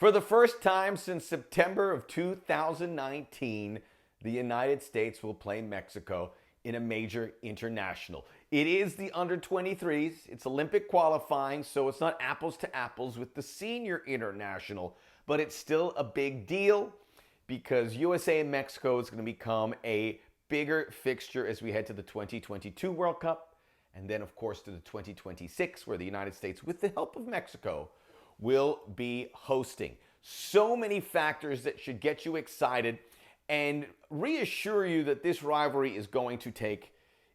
For the first time since September of 2019, the United States will play Mexico in a major international. It is the under-23s. It's Olympic qualifying, so it's not apples to apples with the senior international, but it's still a big deal because USA and Mexico is going to become a bigger fixture as we head to the 2022 World Cup, and then, of course, to the 2026, where the United States, with the help of Mexico, will be hosting. So many factors that should get you excited and reassure you that this rivalry is going to take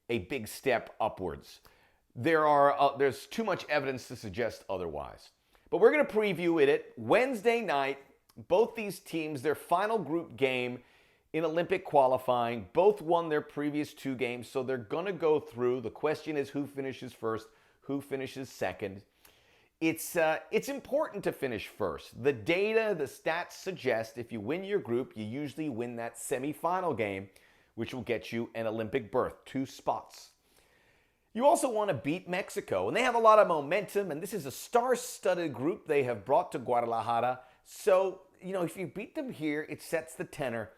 a big step upwards. There's too much evidence to suggest otherwise. But we're going to preview it Wednesday night. Both these teams, their final group game in Olympic qualifying, both won their previous two games, so they're going to go through. The question is who finishes first, who finishes second. It's important to finish first. The data, the stats suggest if you win your group, you usually win that semifinal game, which will get you an Olympic berth, 2 spots. You also want to beat Mexico, and they have a lot of momentum, and this is a star-studded group they have brought to Guadalajara. So, if you beat them here, it sets the tenor,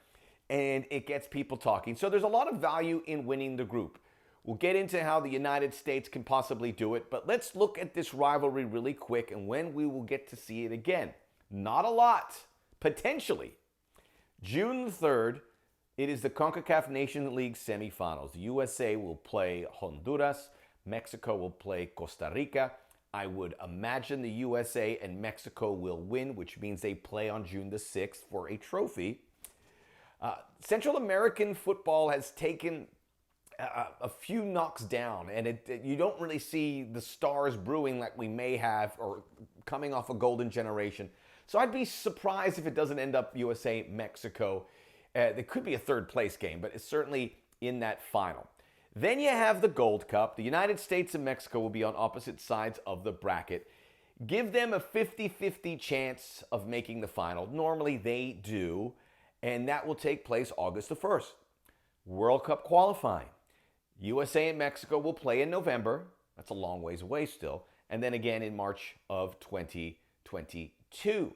and it gets people talking. So there's a lot of value in winning the group. We'll get into how the United States can possibly do it, but let's look at this rivalry really quick and when we will get to see it again. Not a lot, potentially. June 3rd, it is the CONCACAF Nations League semifinals. The USA will play Honduras. Mexico will play Costa Rica. I would imagine the USA and Mexico will win, which means they play on June the 6th for a trophy. Central American football has taken a few knocks down, and you don't really see the stars brewing like we may have, or coming off a golden generation. So I'd be surprised if it doesn't end up USA-Mexico. It could be a third place game, but it's certainly in that final. Then you have the Gold Cup. The United States and Mexico will be on opposite sides of the bracket. Give them a 50-50 chance of making the final. Normally they do, and that will take place August the 1st. World Cup qualifying. USA and Mexico will play in November. That's a long ways away still. And then again in March of 2022.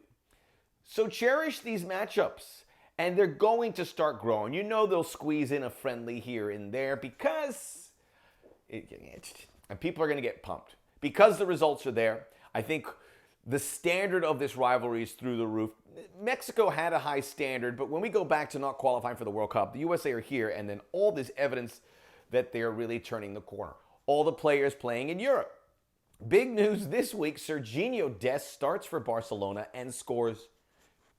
So cherish these matchups. And they're going to start growing. They'll squeeze in a friendly here and there because and people are going to get pumped. Because the results are there, I think the standard of this rivalry is through the roof. Mexico had a high standard, but when we go back to not qualifying for the World Cup, the USA are here, and then all this evidence that they're really turning the corner. All the players playing in Europe. Big news this week, Sergino Dest starts for Barcelona and scores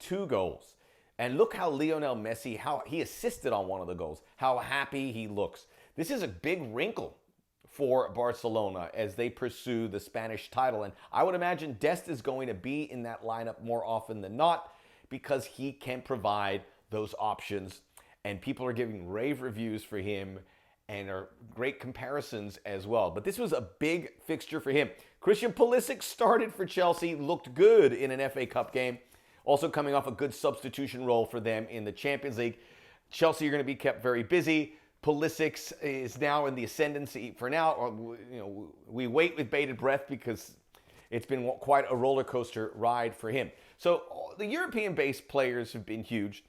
2 goals. And look how Lionel Messi, how he assisted on one of the goals, how happy he looks. This is a big wrinkle for Barcelona as they pursue the Spanish title. And I would imagine Dest is going to be in that lineup more often than not because he can provide those options. And people are giving rave reviews for him and are great comparisons as well. But this was a big fixture for him. Christian Pulisic started for Chelsea, looked good in an FA Cup game. Also coming off a good substitution role for them in the Champions League. Chelsea are going to be kept very busy. Pulisic is now in the ascendancy for now. We wait with bated breath because it's been quite a roller coaster ride for him. So the European-based players have been huge.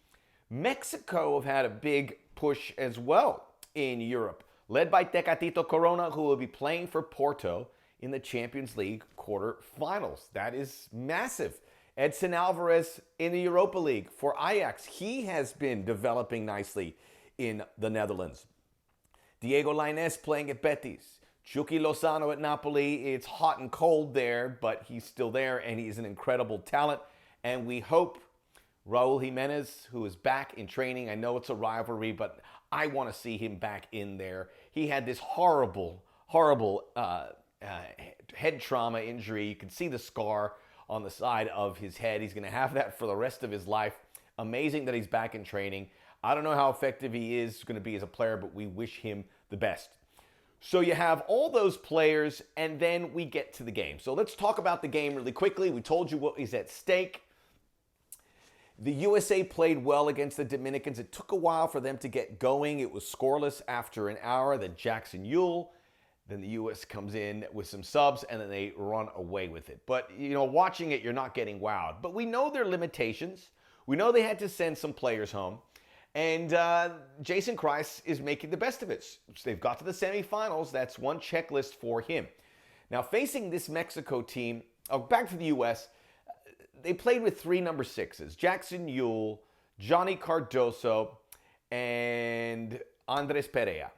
Mexico have had a big push as well in Europe, led by Tecatito Corona, who will be playing for Porto in the Champions League quarterfinals. That is massive. Edson Alvarez in the Europa League for Ajax. He has been developing nicely in the Netherlands. Diego Lainez playing at Betis. Chucky Lozano at Napoli. It's hot and cold there, but he's still there, and he's an incredible talent. And we hope Raul Jimenez, who is back in training. I know it's a rivalry, but I want to see him back in there. He had this horrible head trauma injury. You can see the scar on the side of his head. He's going to have that for the rest of his life. Amazing that he's back in training. I don't know how effective he is going to be as a player, but we wish him the best. So you have all those players, and then we get to the game. So let's talk about the game really quickly. We told you what is at stake. The USA played well against the Dominicans. It took a while for them to get going. It was scoreless after an hour. Then Jackson Ewell Then the U.S. comes in with some subs, and then they run away with it. But, watching it, you're not getting wowed. But we know their limitations. We know they had to send some players home. And Jason Kreis is making the best of it. So they've got to the semifinals. That's one checklist for him. Now, facing this Mexico team, back to the U.S., they played with 3 number 6s. Jackson Yueill, Johnny Cardoso, and Andres Perea.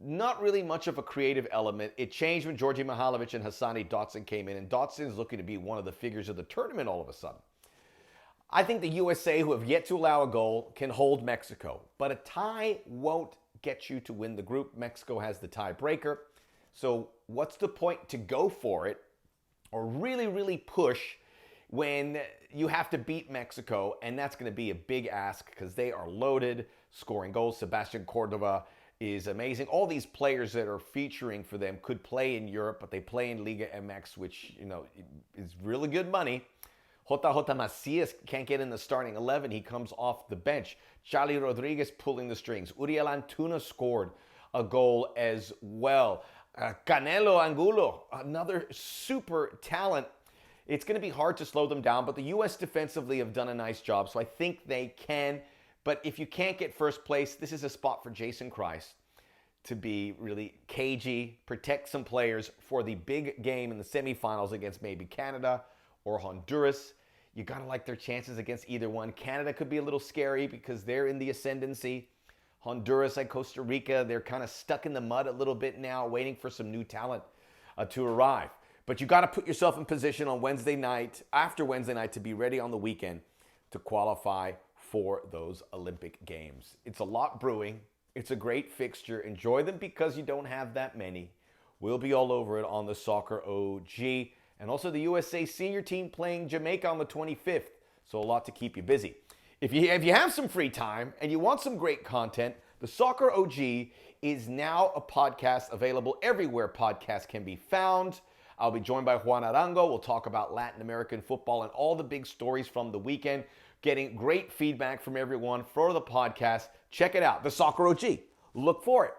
Not really much of a creative element. It changed when Georgi Mihailovic and Hassani Dotson came in, and Dotson is looking to be one of the figures of the tournament all of a sudden. I think the USA, who have yet to allow a goal, can hold Mexico. But a tie won't get you to win the group. Mexico has the tiebreaker. So what's the point to go for it or really, really push when you have to beat Mexico? And that's going to be a big ask because they are loaded, scoring goals. Sebastian Cordova is amazing. All these players that are featuring for them could play in Europe, but they play in Liga MX, which, is really good money. JJ Macias can't get in the starting 11. He comes off the bench. Charlie Rodriguez pulling the strings. Uriel Antuna scored a goal as well. Canelo Angulo, another super talent. It's going to be hard to slow them down, but the U.S. defensively have done a nice job, so I think they can. But if you can't get first place, this is a spot for Jason Kreis to be really cagey, protect some players for the big game in the semifinals against maybe Canada or Honduras. You got to like their chances against either one. Canada could be a little scary because they're in the ascendancy. Honduras and Costa Rica, they're kind of stuck in the mud a little bit now, waiting for some new talent to arrive. But you got to put yourself in position on Wednesday night, after Wednesday night, to be ready on the weekend to qualify for those Olympic Games. It's a lot brewing. It's a great fixture. Enjoy them because you don't have that many. We'll be all over it on the Soccer O.G. And also the USA senior team playing Jamaica on the 25th. So a lot to keep you busy. If you have some free time and you want some great content, the Soccer O.G. is now a podcast available everywhere podcasts can be found. I'll be joined by Juan Arango. We'll talk about Latin American football and all the big stories from the weekend. Getting great feedback from everyone for the podcast. Check it out, the Soccer O.G. Look for it.